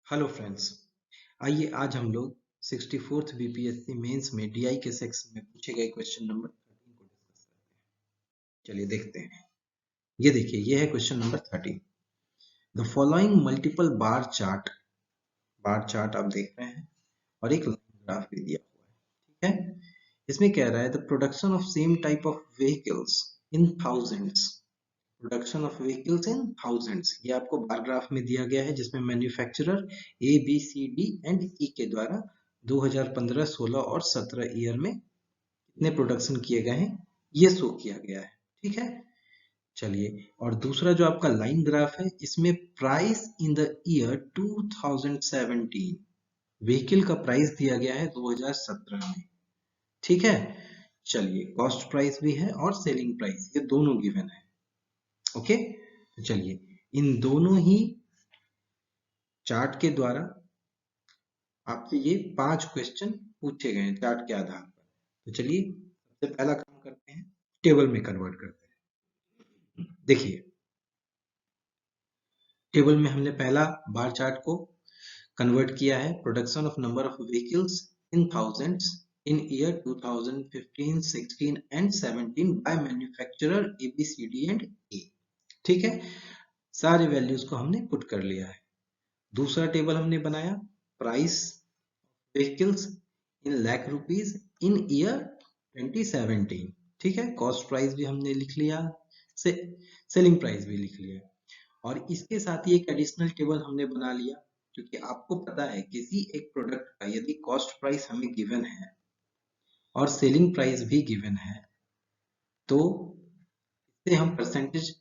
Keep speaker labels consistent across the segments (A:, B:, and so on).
A: Hello friends, आइए आज हम लोग 64th बीपीएससी मेंस में डीआई के सेक्शन में पूछे गए क्वेश्चन नंबर 13 को डिस्कस करते हैं। चलिए देखते हैं। ये देखिए, ये है question number 13। The following multiple bar chart आप देख रहे हैं और एक लाइन ग्राफ भी दिया हुआ है। ठीक है, इसमें कह रहा है the production of same type of vehicles in thousands. Production of vehicles in thousands, ये आपको बार ग्राफ में दिया गया है, जिसमें manufacturer A B C D and E के द्वारा 2015, 16 और 17 ईयर में कितने प्रोडक्शन किए गए हैं ये शो किया गया है। ठीक है, चलिए। और दूसरा जो आपका लाइन ग्राफ है, इसमें price in the year 2017, vehicle का प्राइस दिया गया है 2017 में। ठीक है, चलिए, कॉस्ट प्राइस भी है और सेलिंग प्राइस, ये दोनों गिवन है। ओके, तो चलिए, इन दोनों ही चार्ट के द्वारा आपसे ये 5 क्वेश्चन पूछे गए हैं चार्ट के आधार पर। तो चलिए, सबसे पहला काम करते हैं, टेबल में कन्वर्ट करते हैं। देखिए, टेबल में हमने पहला बार चार्ट को कन्वर्ट किया है, production of number of vehicles in thousands in year 2015, 16 and 17 by manufacturer ABCD and A। ठीक है, सारे वैल्यूज को हमने पुट कर लिया है। दूसरा टेबल हमने बनाया, price vehicles in lakh rupees in year 2017। ठीक है, कॉस्ट प्राइस भी हमने लिख लिया, से सेलिंग प्राइस भी लिख लिया। और इसके साथ ही एक एडिशनल टेबल हमने बना लिया, क्योंकि आपको पता है किसी एक प्रोडक्ट का यदि कॉस्ट प्राइस हमें गिवन है और सेलिंग प्राइस भी गिवन है, तो इससे हम परसेंटेज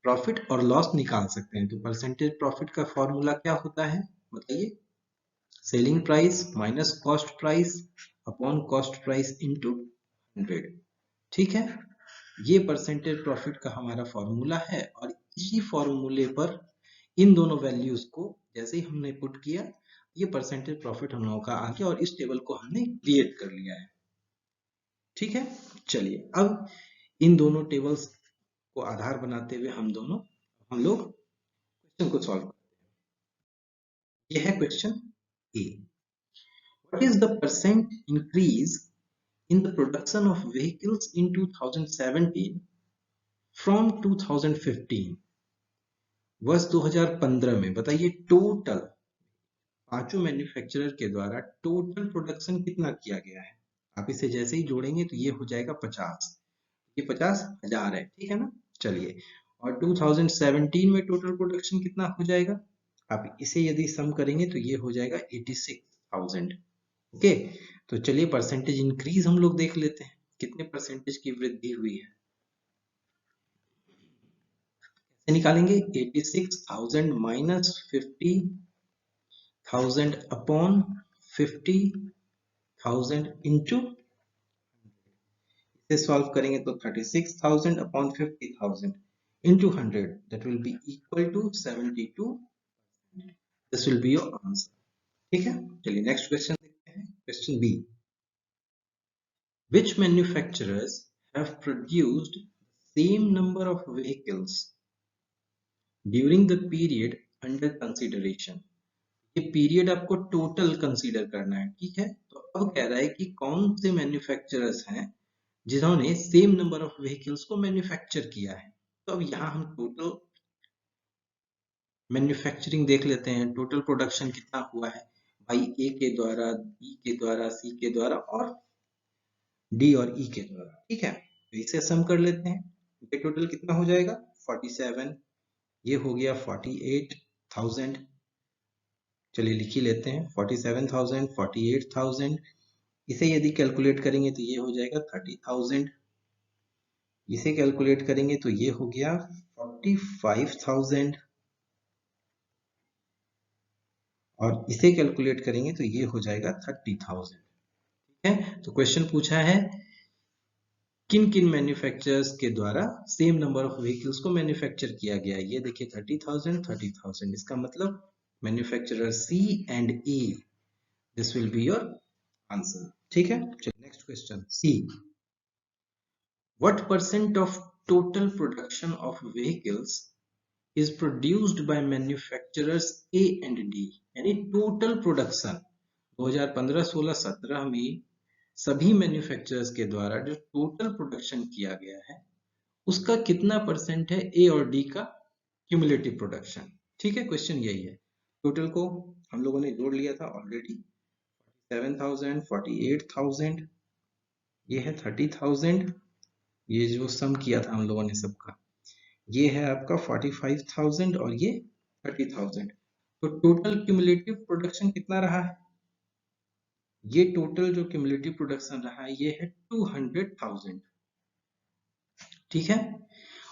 A: प्रॉफिट और लॉस निकाल सकते हैं। तो परसेंटेज प्रॉफिट का फॉर्मूला क्या होता है बताइए? Selling price minus cost price upon cost price into 100। ठीक है, ये परसेंटेज प्रॉफिट का हमारा फॉर्मूला है। और इसी फॉर्मूले पर इन दोनों वैल्यूज को जैसे ही हमने पुट किया, ये परसेंटेज प्रॉफिट हम लोगों का आ गया और इस टेबल को हमने क्रिएट कर लिया है। ठीक है, चलिए, अब इन दोनों टेबल्स को आधार बनाते हुए हम लोग क्वेश्चन को सॉल्व करते हैं। ये है question A. What is the percent increase in the production of vehicles in 2017 from 2015? वर्ष 2015 में बताइए टोटल पांचों मैन्युफैक्चरर के द्वारा टोटल प्रोडक्शन कितना किया गया है। आप इसे जैसे ही जोड़ेंगे तो ये हो जाएगा 50। ये 50,000 है, ठीक है ना। चलिए, और 2017 में टोटल प्रोडक्शन कितना हो जाएगा, आप इसे यदि सम करेंगे तो ये हो जाएगा 86,000। ओके, तो चलिए परसेंटेज इंक्रीज हम लोग देख लेते हैं, कितने परसेंटेज की वृद्धि हुई है। कैसे निकालेंगे? 86,000 माइनस 50,000 अपॉन 50,000 इंटू, इसे सॉल्व करेंगे तो 36,000 upon 50,000 into 100, that will be equal to 72। This will be your answer. ठीक है, चलिए नेक्स्ट क्वेश्चन देखते हैं, question B. Which manufacturers have produced same number of vehicles during the period under consideration? ये period आपको total consider करना है। ठीक है, तो अब कह रहा है कि कौन से मैन्युफैक्चरर्स हैं जिन्होंने सेम नंबर ऑफ व्हीकल्स को मैन्युफैक्चर किया है। तो अब यहाँ हम टोटल मैन्युफैक्चरिंग देख लेते हैं, टोटल प्रोडक्शन कितना हुआ है भाई, ए के द्वारा, बी के द्वारा, सी के द्वारा और डी और ई के द्वारा। ठीक है, तो इसे सम कर लेते हैं, ये टोटल कितना हो जाएगा 47, ये हो गया 48,000। चलिए लिख ही लेते हैं, 47,000, 48,000, इसे यदि कैलकुलेट करेंगे तो ये हो जाएगा 30,000, इसे कैलकुलेट करेंगे तो ये हो गया 45,000, और इसे कैलकुलेट करेंगे तो ये हो जाएगा 30,000। ठीक है, तो क्वेश्चन पूछा है किन किन मैन्युफैक्चरर्स के द्वारा सेम नंबर ऑफ व्हीकल्स को मैन्युफैक्चर किया गया है। ये देखिए 30,000, 30,000, इसका मतलब manufacturer C and E, this will be your answer. ठीक है, चलिए next question C. What percent of total production of vehicles is produced by manufacturers A and D, यानी टोटल प्रोडक्शन 2015, 16, 17 में सभी मैन्युफैक्चरर्स के द्वारा जो टोटल प्रोडक्शन किया गया है उसका कितना परसेंट है ए और डी का क्यूमुलेटिव प्रोडक्शन। ठीक है, क्वेश्चन यही है। टोटल को हम लोगों ने जोड़ लिया था ऑलरेडी, 7,000, 48,000, ये है 30,000, ये जो सम किया था हम लोगों ने सबका, ये है आपका 45,000 और ये 30,000। तो टोटल क्यूमुलेटिव प्रोडक्शन कितना रहा है? ये टोटल जो क्यूमुलेटिव प्रोडक्शन रहा है ये है 200,000। ठीक है,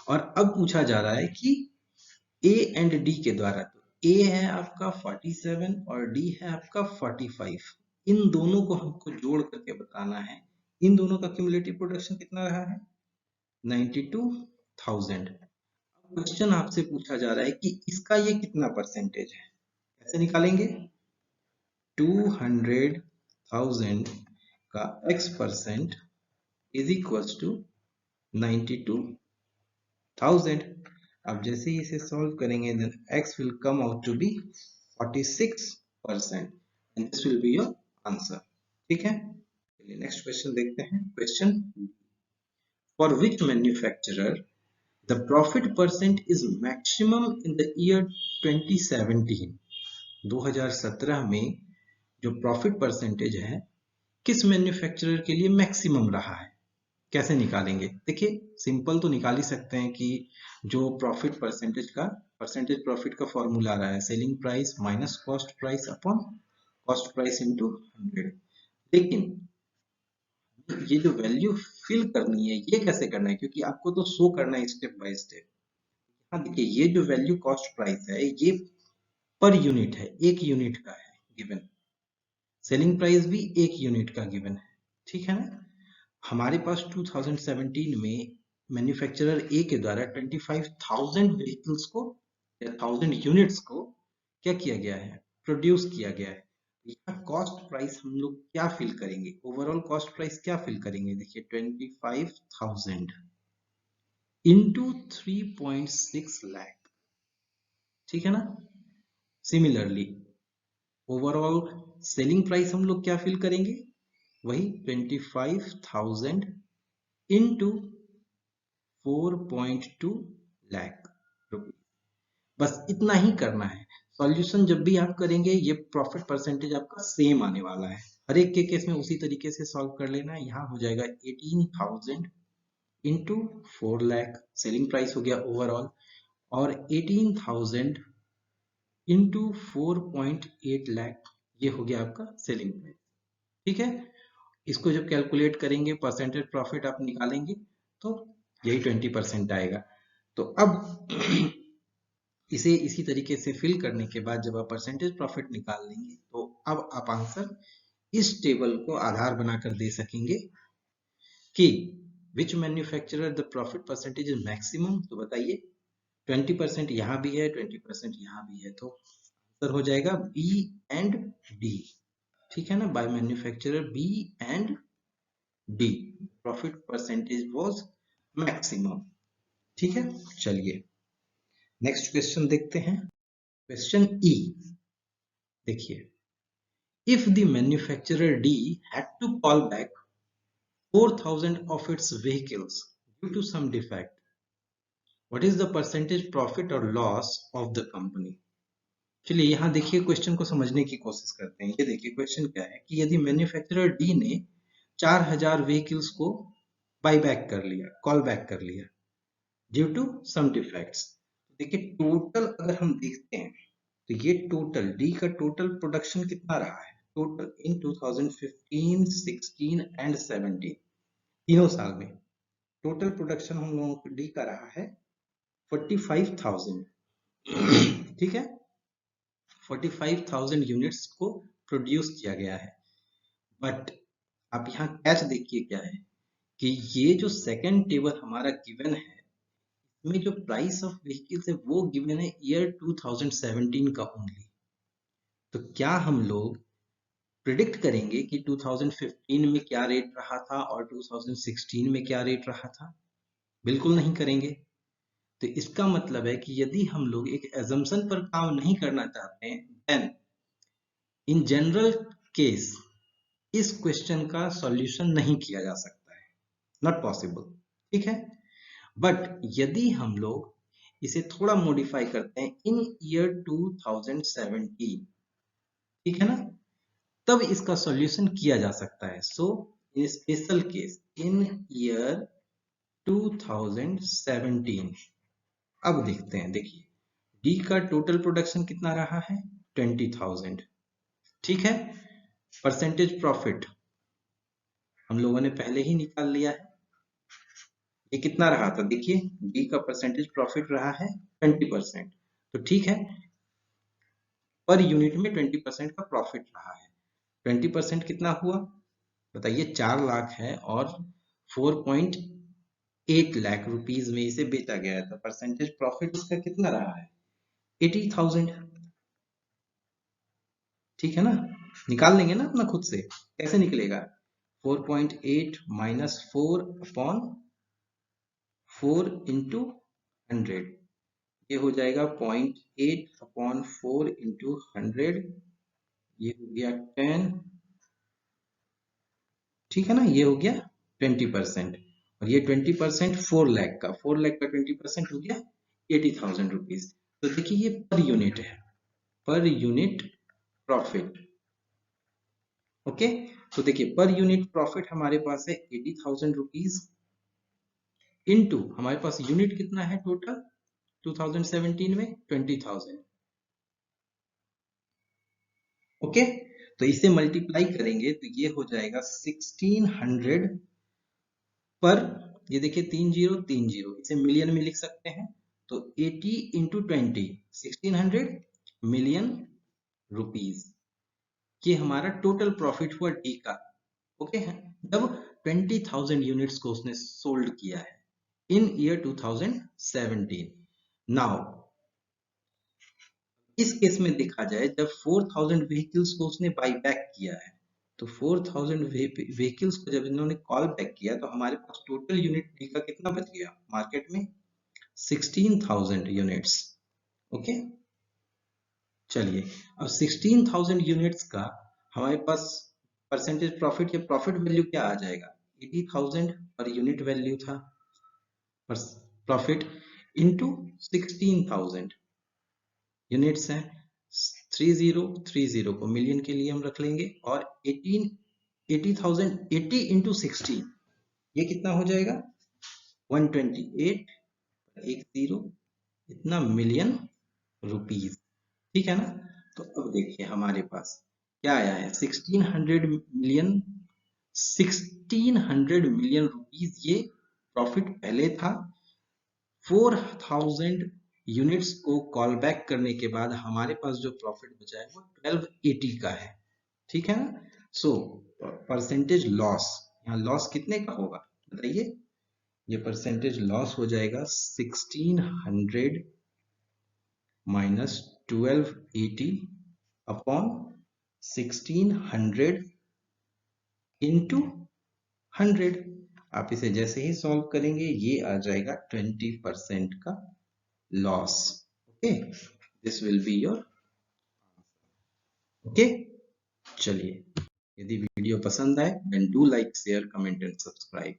A: और अब पूछा जा रहा है कि ए एंड डी के द्वारा, तो ए है आपका 47 और डी है आपका 45, इन दोनों को हमको जोड़ करके बताना है इन दोनों का क्यूमुलेटिव प्रोडक्शन कितना रहा है, 92,000। क्वेश्चन आपसे पूछा जा रहा है कि इसका ये कितना परसेंटेज है, कैसे निकालेंगे? 200,000 का x% इज इक्वल्स टू 92,000। अब जैसे ही इसे सॉल्व करेंगे then x will come out to be 46% and this will be your answer। ठीक है, चलिए नेक्स्ट क्वेश्चन देखते हैं। Question, for which manufacturer the profit percent is maximum in the year 2017? 2017 में जो प्रॉफिट परसेंटेज है किस मैन्युफैक्चरर के लिए मैक्सिमम रहा है, कैसे निकालेंगे? देखिए सिंपल तो निकाल ही सकते हैं कि जो प्रॉफिट परसेंटेज का परसेंटेज प्रॉफिट का फॉर्मूला रहा है selling price minus cost price upon cost price into 100। लेकिन ये जो वैल्यू फिल करनी है ये कैसे करना है, क्योंकि आपको तो शो करना है स्टेप बाय स्टेप। हाँ देखिए, ये जो वैल्यू कॉस्ट प्राइस है ये पर यूनिट है, एक यूनिट का है गिवन, सेलिंग प्राइस भी एक यूनिट का गिवन है। ठीक है ना, हमारे पास 2017 में मैन्युफैक्चरर ए के द्वारा 25,000 व्हीकल्स को या 1000 यूनिट्स को क्या किया गया है, प्रोड्यूस किया गया है। यहाँ कॉस्ट प्राइस हम लोग क्या फिल करेंगे, ओवरऑल कॉस्ट प्राइस क्या फिल करेंगे? देखिए 25,000 इंटू 3.6 लाख। ठीक है ना, सिमिलरली ओवरऑल सेलिंग प्राइस हम लोग क्या फिल करेंगे, वही 25,000 इंटू 4.2 लाख रुपीज। बस इतना ही करना है। सॉल्यूशन जब भी आप करेंगे ये प्रॉफिट परसेंटेज आपका सेम आने वाला है, हर एक के केस में उसी तरीके से सॉल्व कर लेना है। यहाँ हो जाएगा 18,000 इंटू 4 लाख, सेलिंग प्राइस हो गया ओवरऑल, और 18,000 इंटू 4.8 लाख, ये हो गया आपका सेलिंग प्राइस। ठीक है, इसको जब कैलकुलेट करेंगे परसेंटेज प्रॉफिट आप निकालेंगे तो यही 20% आएगा। तो अब इसे इसी तरीके से फिल करने के बाद जब आप परसेंटेज प्रॉफिट निकाल लेंगे तो अब आप आंसर इस टेबल को आधार बनाकर दे सकेंगे कि which manufacturer the profit percentage is maximum. तो बताइए 20% यहाँ भी है 20% यहाँ भी है, तो आंसर हो जाएगा बी एंड डी। ठीक है ना, by manufacturer B and D profit percentage was maximum. ठीक है, चलिए नेक्स्ट क्वेश्चन देखते हैं। क्वेश्चन ई, देखिए, if the manufacturer D had to call back 4,000 of its vehicles due to some defect, what is the percentage profit or loss of the company? चलिए यहाँ देखिए question को समझने की कोशिश करते हैं। ये देखिए क्वेश्चन क्या है कि यदि मैन्युफैक्चरर डी ने 4,000 व्हीकल्स को बाई बैक कर लिया, कॉल बैक कर लिया ड्यू टू सम डिफेक्ट्स। देखिए टोटल अगर हम देखते हैं तो ये टोटल डी का टोटल प्रोडक्शन कितना रहा है, टोटल इन 2015, 16 एंड 17 तीनों साल में टोटल प्रोडक्शन हम लोगों को डी का रहा है 45,000। ठीक है, 45,000 यूनिट्स को प्रोड्यूस किया गया है। बट आप यहाँ कैच देखिए क्या है कि ये जो सेकंड टेबल हमारा गिवन है इसमें जो प्राइस ऑफ व्हीकल्स है वो गिवन है ईयर 2017 का ओनली। तो क्या हम लोग प्रिडिक्ट करेंगे कि 2015 में क्या रेट रहा था और 2016 में क्या रेट रहा था? बिल्कुल नहीं करेंगे। तो इसका मतलब है कि यदि हम लोग एक एजम्पशन पर काम नहीं करना चाहते हैं, देन इन जनरल केस इस क्वेश्चन का सॉल्यूशन नहीं किया जा सकता है, नॉट पॉसिबल, ठीक है। बट यदि हम लोग इसे थोड़ा मॉडिफाई करते हैं इन ईयर 2017, ठीक है ना, तब इसका सॉल्यूशन किया जा सकता है। सो इन स्पेशल केस इन ईयर 2017, अब देखते हैं, देखिए डी का टोटल प्रोडक्शन कितना रहा है, 20,000, ठीक है। परसेंटेज प्रॉफिट हम लोगों ने पहले ही निकाल लिया है, ये कितना रहा था, देखिए डी का परसेंटेज प्रॉफिट रहा है 20%, तो ठीक है, पर यूनिट में 20% का प्रॉफिट रहा है। 20% कितना हुआ बताइए, 4 लाख है और 4.8 लाख रुपीस में इसे बेचा गया है, तो परसेंटेज प्रॉफिट इसका कितना रहा है, 80,000, ठीक है ना। निकाल लेंगे ना अपना खुद से, कैसे निकलेगा, 4.8 माइनस 4 अपॉन 4 इंटू 100, ये हो जाएगा 0.8 अपॉन 4 इंटू 100, ये हो गया 10, ठीक है ना, ये हो गया 20%, और ये 20% 4 लाख का, 4 लाख का 20% हो गया 80,000 रुपीज। तो देखिए ये पर यूनिट है, पर यूनिट प्रॉफिट, ओके। तो देखिए पर यूनिट प्रॉफिट हमारे पास है 80,000 रुपीज, इनटू हमारे पास यूनिट कितना है टोटल 2017 में 20,000, ओके। तो इसे मल्टीप्लाई करेंगे तो ये हो जाएगा 1600 पर, ये देखिए 3030, इसे मिलियन में लिख सकते हैं, तो 80 इंटू 20, 1600 मिलियन रुपीज, ये हमारा टोटल प्रॉफिट हुआ डी का, ओके है, जब 20,000 यूनिट्स को उसने सोल्ड किया है इन ईयर 2017। नाउ इस केस में देखा जाए जब 4,000 व्हीकल्स को उसने बाई बैक किया है, तो 4,000 व्हीकल्स को जब इन्होंने कॉल बैक किया तो हमारे पास टोटल यूनिट डी का कितना बच गया मार्केट में, 16,000 यूनिट्स, ओके। चलिए अब 16,000 यूनिट्स का हमारे पास परसेंटेज प्रॉफिट या प्रॉफिट वैल्यू क्या आ जाएगा, 80,000 पर यूनिट वैल्यू था प्रॉफिट इनटू 16,000 यूनिट्स हैं, 3030 को मिलियन के लिए हम रख लेंगे, और 80,000 80 इंटू 16, ये कितना हो जाएगा 128, एक जीरो, इतना मिलियन रुपीज, ठीक है ना। तो अब देखिए हमारे पास क्या आया है, 1600 मिलियन रुपीज ये प्रॉफिट पहले था, 4,000 यूनिट्स को कॉल बैक करने के बाद हमारे पास जो प्रॉफिट बचा है वो 1280 का है, ठीक है ना। सो परसेंटेज लॉस, यहाँ लॉस कितने का होगा बताइए, ये परसेंटेज लॉस हो जाएगा 1600 माइनस 1280 अपॉन 1600 इंटू 100, आप इसे जैसे ही सॉल्व करेंगे ये आ जाएगा 20% का loss, okay, this will be your, okay. चलिए यदि वीडियो पसंद आए then do like share comment and subscribe.